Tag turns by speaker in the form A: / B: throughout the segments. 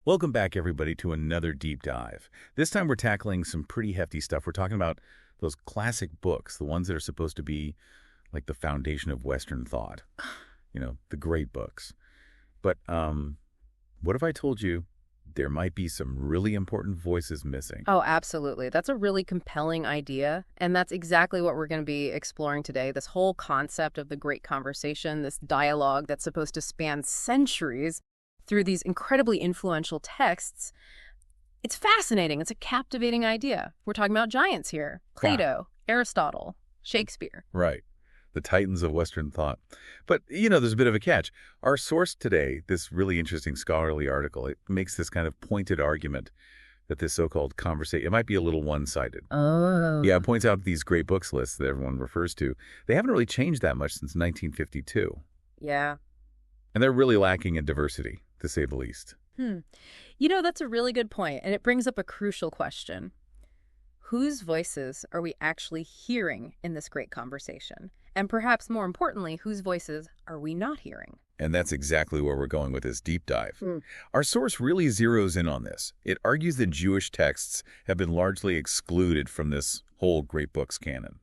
A: Welcome back, everybody, to another deep dive. This time we're tackling some pretty hefty stuff. We're talking about those classic books, the ones that are supposed to be like the foundation of Western thought. The great books. But what if I told you there might be some really important voices missing?
B: Oh, absolutely. That's a really compelling idea. And that's exactly what we're going to be exploring today. This whole concept of the great conversation, this dialogue that's supposed to span centuries through these incredibly influential texts. It's fascinating. It's a captivating idea. We're talking about giants here. Plato, Aristotle, Shakespeare.
A: Right. The titans of Western thought. But, there's a bit of a catch. Our source today, this really interesting scholarly article, it makes this kind of pointed argument that this so-called conversation, it might be a little one-sided.
B: Oh.
A: Yeah, it points out these great books lists that everyone refers to. They haven't really changed that much since 1952.
B: Yeah.
A: And they're really lacking in diversity, to say the least.
B: That's a really good point, and it brings up a crucial question. Whose voices are we actually hearing in this great conversation? And perhaps more importantly, whose voices are we not hearing?
A: And that's exactly where we're going with this deep dive. Our source really zeroes in on this. It argues that Jewish texts have been largely excluded from this whole great books canon.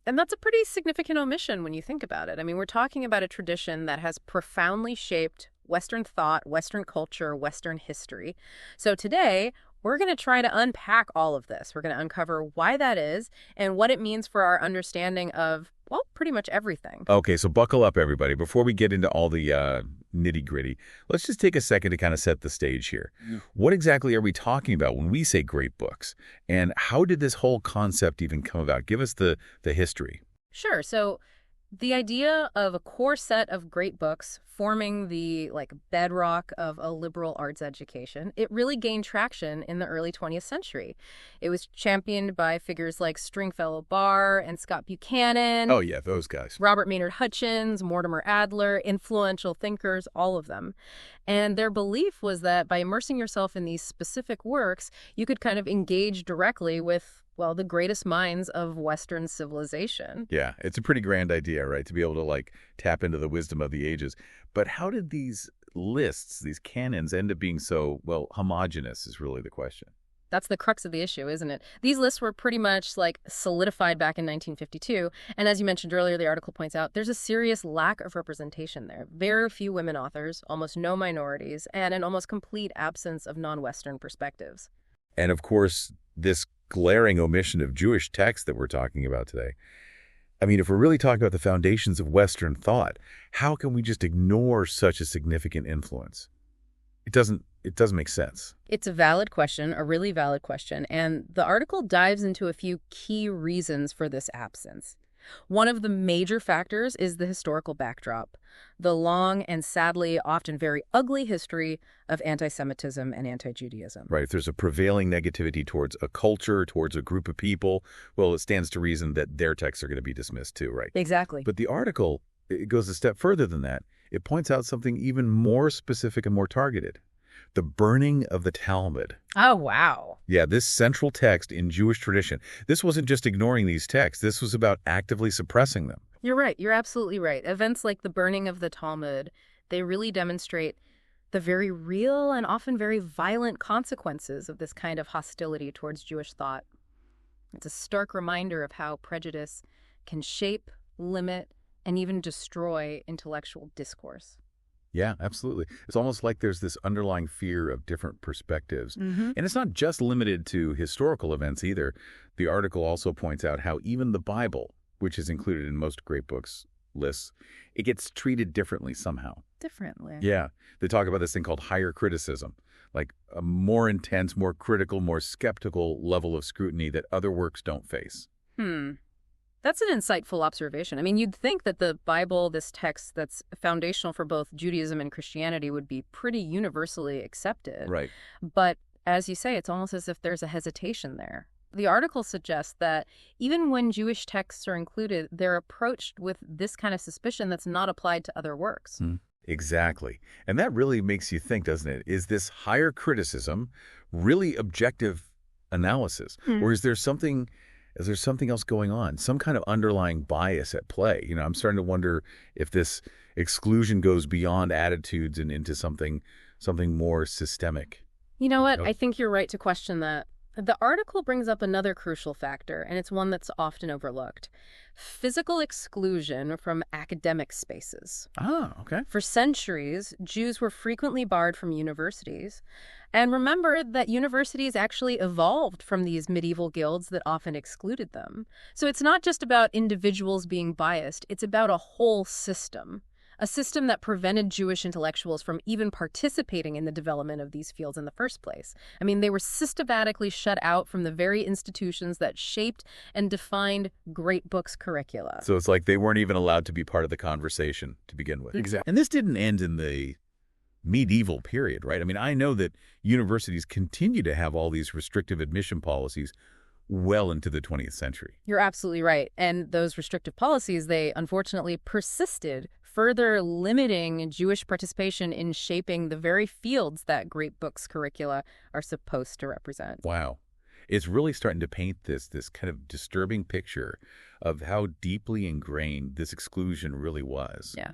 B: And that's a pretty significant omission when you think about it. I mean, we're talking about a tradition that has profoundly shaped Western thought, Western culture, Western history. So today, we're going to try to unpack all of this. We're going to uncover why that is and what it means for our understanding of, well, pretty much everything.
A: Okay, so buckle up, everybody. Before we get into all the nitty-gritty, let's just take a second to kind of set the stage here. What exactly are we talking about when we say great books? And how did this whole concept even come about? Give us the history.
B: Sure. So the idea of a core set of great books forming the bedrock of a liberal arts education, it really gained traction in the early 20th century. It was championed by figures like Stringfellow Barr and Scott Buchanan.
A: Oh, yeah, those guys.
B: Robert Maynard Hutchins, Mortimer Adler, influential thinkers, all of them. And their belief was that by immersing yourself in these specific works, you could kind of engage directly with, well, the greatest minds of Western civilization.
A: Yeah, it's a pretty grand idea, right? To be able to tap into the wisdom of the ages. But how did these lists, these canons, end up being so, homogenous is really the question.
B: That's the crux of the issue, isn't it? These lists were pretty much solidified back in 1952. And as you mentioned earlier, the article points out there's a serious lack of representation there. Very few women authors, almost no minorities, and an almost complete absence of non-Western perspectives.
A: And of course, this glaring omission of Jewish texts that we're talking about today. I mean, if we're really talking about the foundations of Western thought, how can we just ignore such a significant influence? It doesn't make sense.
B: It's a valid question, a really valid question, and the article dives into a few key reasons for this absence. One of the major factors is the historical backdrop, the long and sadly often very ugly history of anti-Semitism and anti-Judaism.
A: Right. If there's a prevailing negativity towards a culture, towards a group of people, well, it stands to reason that their texts are going to be dismissed too, right?
B: Exactly.
A: But the article, it goes a step further than that. It points out something even more specific and more targeted. The burning of the Talmud.
B: Oh, wow.
A: Yeah, this central text in Jewish tradition. This wasn't just ignoring these texts. This was about actively suppressing them.
B: You're right. You're absolutely right. Events like the burning of the Talmud, they really demonstrate the very real and often very violent consequences of this kind of hostility towards Jewish thought. It's a stark reminder of how prejudice can shape, limit, and even destroy intellectual discourse.
A: Yeah, absolutely. It's almost like there's this underlying fear of different perspectives. And it's not just limited to historical events either. The article also points out how even the Bible, which is included in most great books lists, it gets treated differently somehow.
B: Differently.
A: Yeah. They talk about this thing called higher criticism, like a more intense, more critical, more skeptical level of scrutiny that other works don't face.
B: That's an insightful observation. I mean, you'd think that the Bible, this text that's foundational for both Judaism and Christianity, would be pretty universally accepted.
A: Right.
B: But as you say, it's almost as if there's a hesitation there. The article suggests that even when Jewish texts are included, they're approached with this kind of suspicion that's not applied to other works.
A: Exactly. And that really makes you think, doesn't it? Is this higher criticism really objective analysis? Or is there something else going on? Some kind of underlying bias at play? I'm starting to wonder if this exclusion goes beyond attitudes and into something more systemic.
B: You know what?
A: Nope.
B: I think you're right to question that. The article brings up another crucial factor, and it's one that's often overlooked: physical exclusion from academic spaces.
A: Ah, okay.
B: For centuries, Jews were frequently barred from universities. And remember that universities actually evolved from these medieval guilds that often excluded them. So it's not just about individuals being biased, it's about a whole system. A system that prevented Jewish intellectuals from even participating in the development of these fields in the first place. I mean, they were systematically shut out from the very institutions that shaped and defined great books curricula.
A: So it's like they weren't even allowed to be part of the conversation to begin with.
C: Exactly.
A: And this didn't end in the medieval period, right? I mean, I know that universities continue to have all these restrictive admission policies well into the 20th century.
B: You're absolutely right. And those restrictive policies, they unfortunately persisted, further limiting Jewish participation in shaping the very fields that great books curricula are supposed to represent.
A: Wow. It's really starting to paint this kind of disturbing picture of how deeply ingrained this exclusion really was.
B: Yeah.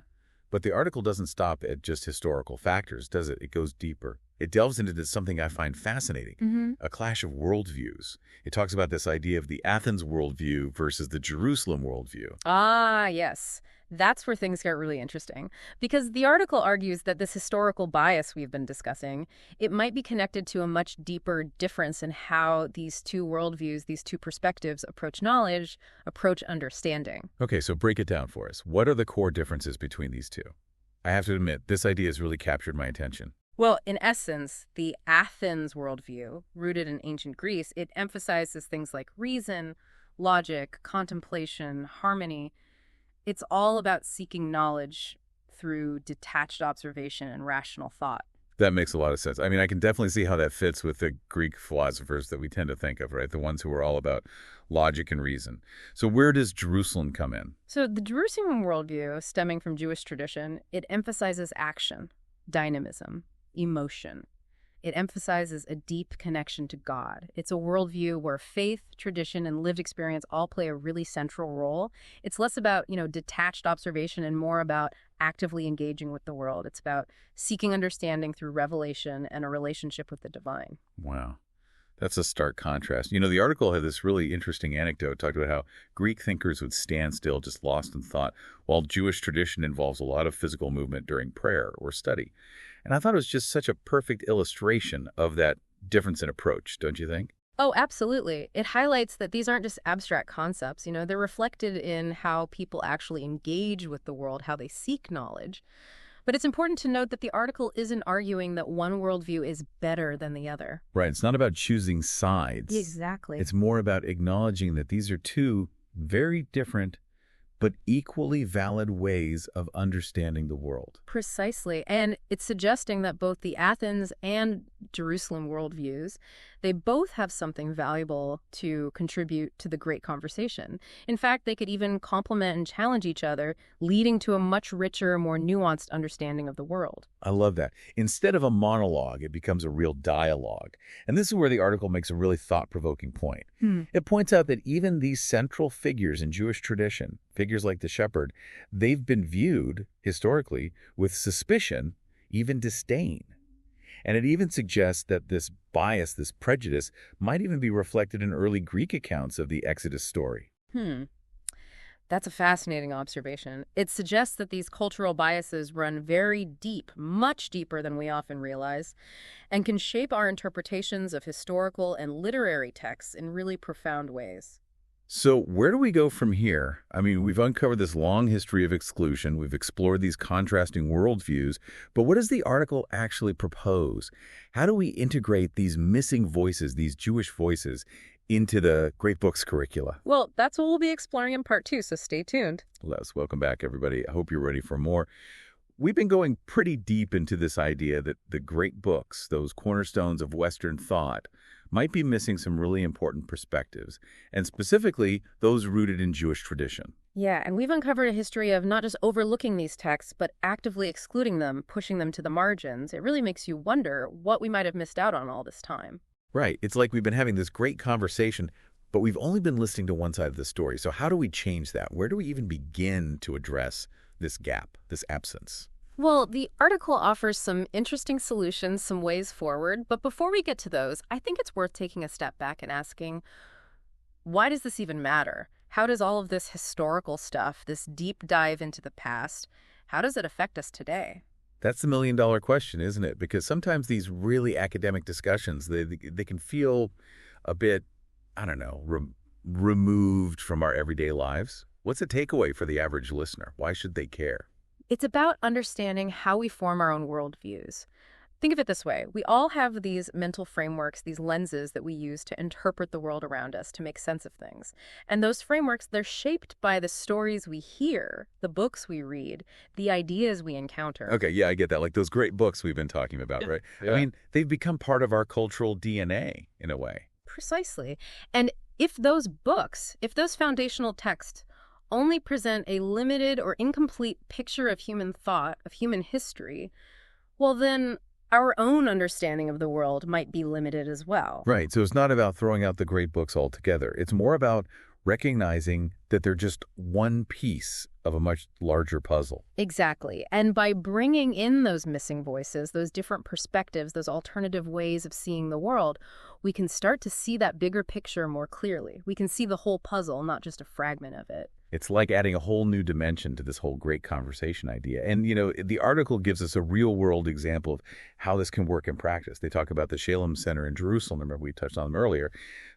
A: But the article doesn't stop at just historical factors, does it? It goes deeper. It delves into something I find fascinating, a clash of worldviews. It talks about this idea of the Athens worldview versus the Jerusalem worldview.
B: Ah, yes. That's where things get really interesting. Because the article argues that this historical bias we've been discussing, it might be connected to a much deeper difference in how these two worldviews, these two perspectives approach knowledge, approach understanding.
A: Okay, so break it down for us. What are the core differences between these two? I have to admit, this idea has really captured my attention.
B: Well, in essence, the Athens worldview, rooted in ancient Greece, it emphasizes things like reason, logic, contemplation, harmony. It's all about seeking knowledge through detached observation and rational thought.
A: That makes a lot of sense. I mean, I can definitely see how that fits with the Greek philosophers that we tend to think of, right? The ones who were all about logic and reason. So where does Jerusalem come in?
B: So the Jerusalem worldview, stemming from Jewish tradition, it emphasizes action, dynamism, emotion. It emphasizes a deep connection to God. It's a worldview where faith, tradition, and lived experience all play a really central role. It's less about, detached observation and more about actively engaging with the world. It's about seeking understanding through revelation and a relationship with the divine.
A: Wow. That's a stark contrast. The article had this really interesting anecdote, talked about how Greek thinkers would stand still, just lost in thought, while Jewish tradition involves a lot of physical movement during prayer or study. And I thought it was just such a perfect illustration of that difference in approach, don't you think?
B: Oh, absolutely. It highlights that these aren't just abstract concepts. They're reflected in how people actually engage with the world, how they seek knowledge. But it's important to note that the article isn't arguing that one worldview is better than the other.
A: Right. It's not about choosing sides.
B: Exactly.
A: It's more about acknowledging that these are two very different but equally valid ways of understanding the world.
B: Precisely. And it's suggesting that both the Athens and Jerusalem worldviews, they both have something valuable to contribute to the great conversation. In fact, they could even complement and challenge each other, leading to a much richer, more nuanced understanding of the world.
A: I love that. Instead of a monologue, it becomes a real dialogue. And this is where the article makes a really thought-provoking point. It points out that even these central figures in Jewish tradition, figures like the shepherd, they've been viewed, historically, with suspicion, even disdain. And it even suggests that this bias, this prejudice, might even be reflected in early Greek accounts of the Exodus story.
B: That's a fascinating observation. It suggests that these cultural biases run very deep, much deeper than we often realize, and can shape our interpretations of historical and literary texts in really profound ways.
A: So where do we go from here? I mean, we've uncovered this long history of exclusion. We've explored these contrasting worldviews. But what does the article actually propose? How do we integrate these missing voices, these Jewish voices, into the great books curricula?
B: Well, that's what we'll be exploring in part 2, so stay tuned.
A: Les, welcome back, everybody. I hope you're ready for more. We've been going pretty deep into this idea that the great books, those cornerstones of Western thought, might be missing some really important perspectives, and specifically those rooted in Jewish tradition.
B: Yeah, and we've uncovered a history of not just overlooking these texts, but actively excluding them, pushing them to the margins. It really makes you wonder what we might have missed out on all this time.
A: Right. It's like we've been having this great conversation, but we've only been listening to one side of the story. So how do we change that? Where do we even begin to address this gap, this absence?
B: Well, the article offers some interesting solutions, some ways forward, but before we get to those, I think it's worth taking a step back and asking, why does this even matter? How does all of this historical stuff, this deep dive into the past, how does it affect us today?
A: That's the million-dollar question, isn't it? Because sometimes these really academic discussions, they can feel a bit, I don't know, removed from our everyday lives. What's the takeaway for the average listener? Why should they care?
B: It's about understanding how we form our own worldviews. Think of it this way. We all have these mental frameworks, these lenses that we use to interpret the world around us, to make sense of things. And those frameworks, they're shaped by the stories we hear, the books we read, the ideas we encounter.
A: Okay, yeah, I get that. Like those great books we've been talking about, right?
C: Yeah.
A: I mean, they've become part of our cultural DNA in a way.
B: Precisely. And if those books, if those foundational texts only present a limited or incomplete picture of human thought, of human history, well then our own understanding of the world might be limited as well.
A: Right. So it's not about throwing out the great books altogether. It's more about recognizing that they're just one piece of a much larger puzzle.
B: Exactly. And by bringing in those missing voices, those different perspectives, those alternative ways of seeing the world, we can start to see that bigger picture more clearly. We can see the whole puzzle, not just a fragment of it.
A: It's like adding a whole new dimension to this whole great conversation idea. And, you know, the article gives us a real-world example of how this can work in practice. They talk about the Shalem Center in Jerusalem. Remember, we touched on them earlier.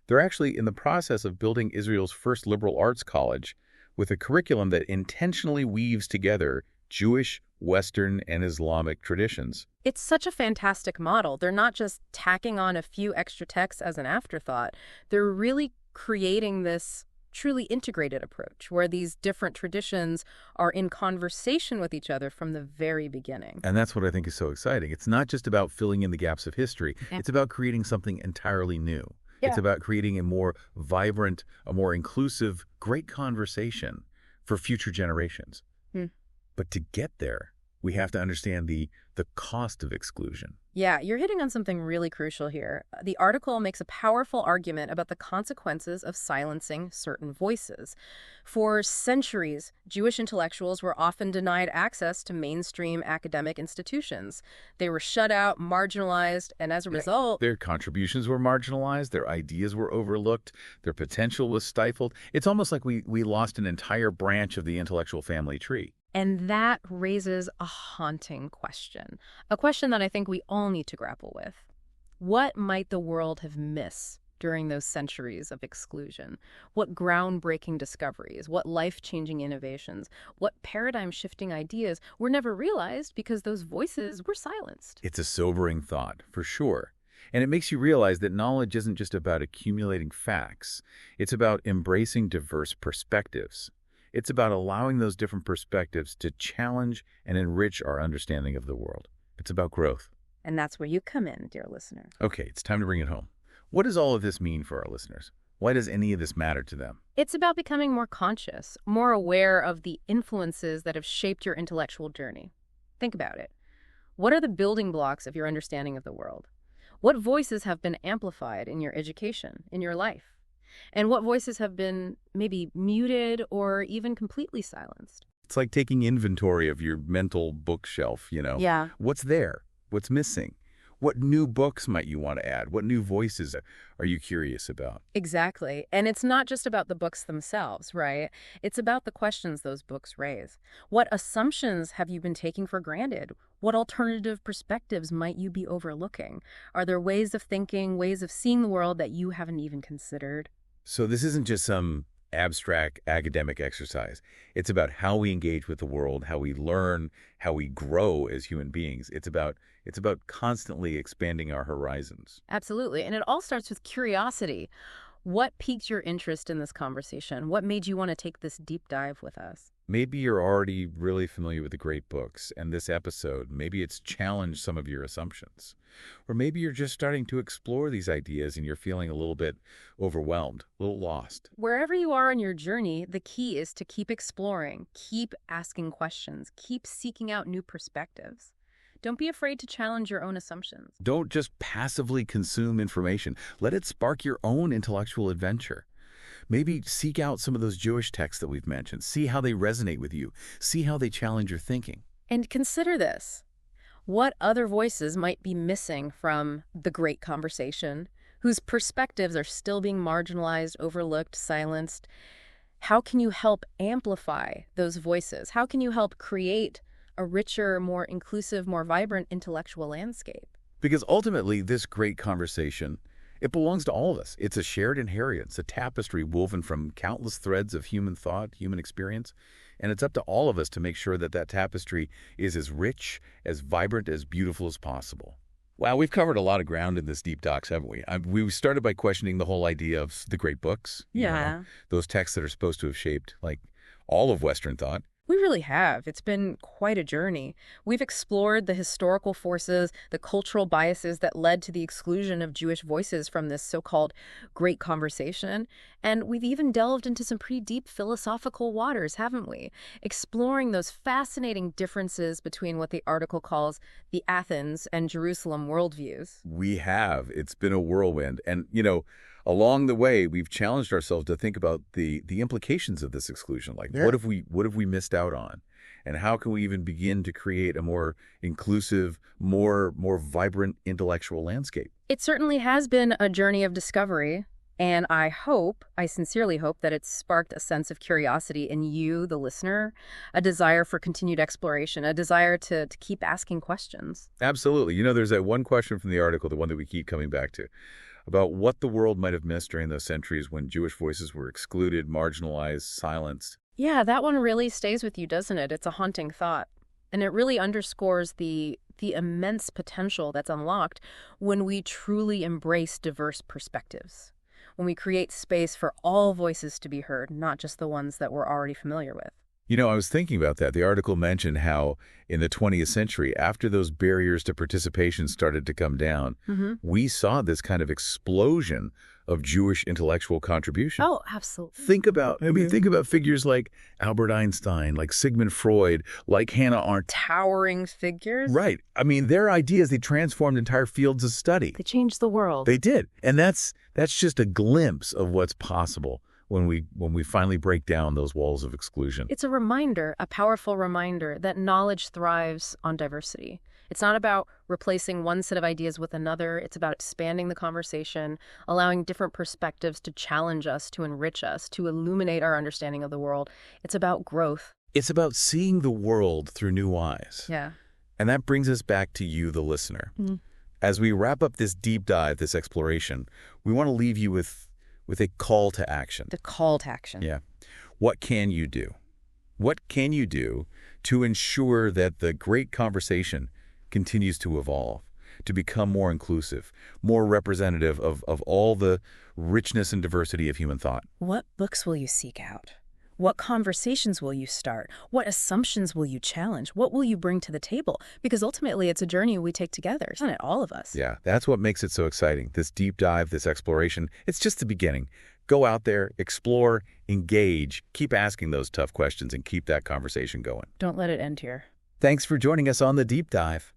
A: They're actually in the process of building Israel's first liberal arts college with a curriculum that intentionally weaves together Jewish, Western, and Islamic traditions.
B: It's such a fantastic model. They're not just tacking on a few extra texts as an afterthought. They're really creating this truly integrated approach where these different traditions are in conversation with each other from the very beginning.
A: And that's what I think is so exciting. It's not just about filling in the gaps of history.
B: Yeah.
A: It's about creating something entirely new.
B: Yeah.
A: It's about creating a more vibrant, a more inclusive, great conversation for future generations. But to get there, we have to understand the cost of exclusion.
B: Yeah, you're hitting on something really crucial here. The article makes a powerful argument about the consequences of silencing certain voices. For centuries, Jewish intellectuals were often denied access to mainstream academic institutions. They were shut out, marginalized, and as a result...
A: Their contributions were marginalized, their ideas were overlooked, their potential was stifled. It's almost like we lost an entire branch of the intellectual family tree.
B: And that raises a haunting question, a question that I think we all need to grapple with. What might the world have missed during those centuries of exclusion? What groundbreaking discoveries, what life-changing innovations, what paradigm-shifting ideas were never realized because those voices were silenced?
A: It's a sobering thought, for sure. And it makes you realize that knowledge isn't just about accumulating facts. It's about embracing diverse perspectives. It's about allowing those different perspectives to challenge and enrich our understanding of the world. It's about growth.
B: And that's where you come in, dear listener.
A: Okay, it's time to bring it home. What does all of this mean for our listeners? Why does any of this matter to them?
B: It's about becoming more conscious, more aware of the influences that have shaped your intellectual journey. Think about it. What are the building blocks of your understanding of the world? What voices have been amplified in your education, in your life? And what voices have been maybe muted or even completely silenced?
A: It's like taking inventory of your mental bookshelf, you know?
B: Yeah.
A: What's there? What's missing? What new books might you want to add? What new voices are you curious about?
B: Exactly. And it's not just about the books themselves, right? It's about the questions those books raise. What assumptions have you been taking for granted? What alternative perspectives might you be overlooking? Are there ways of thinking, ways of seeing the world that you haven't even considered?
A: So this isn't just some abstract academic exercise. It's about how we engage with the world, how we learn, how we grow as human beings. It's about constantly expanding our horizons.
B: Absolutely. And it all starts with curiosity. What piqued your interest in this conversation? What made you want to take this deep dive with us?
A: Maybe you're already really familiar with the great books, and this episode, maybe it's challenged some of your assumptions. Or maybe you're just starting to explore these ideas and you're feeling a little bit overwhelmed, a little lost.
B: Wherever you are on your journey, the key is to keep exploring, keep asking questions, keep seeking out new perspectives. Don't be afraid to challenge your own assumptions.
A: Don't just passively consume information. Let it spark your own intellectual adventure. Maybe seek out some of those Jewish texts that we've mentioned. See how they resonate with you. See how they challenge your thinking.
B: And consider this. What other voices might be missing from the great conversation, whose perspectives are still being marginalized, overlooked, silenced? How can you help amplify those voices? How can you help create a richer, more inclusive, more vibrant intellectual landscape?
A: Because ultimately, this great conversation, it belongs to all of us. It's a shared inheritance, a tapestry woven from countless threads of human thought, human experience. And it's up to all of us to make sure that that tapestry is as rich, as vibrant, as beautiful as possible. Wow, we've covered a lot of ground in this deep docs, haven't we? We started by questioning the whole idea of the great books.
B: Yeah.
A: Those texts that are supposed to have shaped, like, all of Western thought.
B: We really have. It's been quite a journey. We've explored the historical forces, the cultural biases that led to the exclusion of Jewish voices from this so-called great conversation. And we've even delved into some pretty deep philosophical waters, haven't we? Exploring those fascinating differences between what the article calls the Athens and Jerusalem worldviews.
A: We have. It's been a whirlwind. And, along the way, we've challenged ourselves to think about the implications of this exclusion. Like, what have we missed out on? And how can we even begin to create a more inclusive, more vibrant intellectual landscape?
B: It certainly has been a journey of discovery. And I sincerely hope that it's sparked a sense of curiosity in you, the listener, a desire for continued exploration, a desire to keep asking questions.
A: Absolutely. There's that one question from the article, the one that we keep coming back to, about what the world might have missed during those centuries when Jewish voices were excluded, marginalized, silenced.
B: Yeah, that one really stays with you, doesn't it? It's a haunting thought. And it really underscores the immense potential that's unlocked when we truly embrace diverse perspectives, when we create space for all voices to be heard, not just the ones that we're already familiar with.
A: I was thinking about that. The article mentioned how in the 20th century, after those barriers to participation started to come down, we saw this kind of explosion of Jewish intellectual contribution.
B: Oh, absolutely.
A: Think about figures like Albert Einstein, like Sigmund Freud, like Hannah Arendt.
B: Towering figures.
A: Right. Their ideas, they transformed entire fields of study.
B: They changed the world.
A: They did. And that's just a glimpse of what's possible when we finally break down those walls of exclusion.
B: It's a reminder, a powerful reminder, that knowledge thrives on diversity. It's not about replacing one set of ideas with another. It's about expanding the conversation, allowing different perspectives to challenge us, to enrich us, to illuminate our understanding of the world. It's about growth.
A: It's about seeing the world through new eyes.
B: Yeah.
A: And that brings us back to you, the listener. As we wrap up this deep dive, this exploration, we want to leave you with a call to action.
B: The call to action.
A: Yeah. What can you do? What can you do to ensure that the great conversation continues to evolve, to become more inclusive, more representative of all the richness and diversity of human thought?
B: What books will you seek out? What conversations will you start? What assumptions will you challenge? What will you bring to the table? Because ultimately, it's a journey we take together, isn't it? All of us.
A: Yeah, that's what makes it so exciting. This deep dive, this exploration, it's just the beginning. Go out there, explore, engage, keep asking those tough questions, and keep that conversation going.
B: Don't let it end here.
A: Thanks for joining us on The Deep Dive.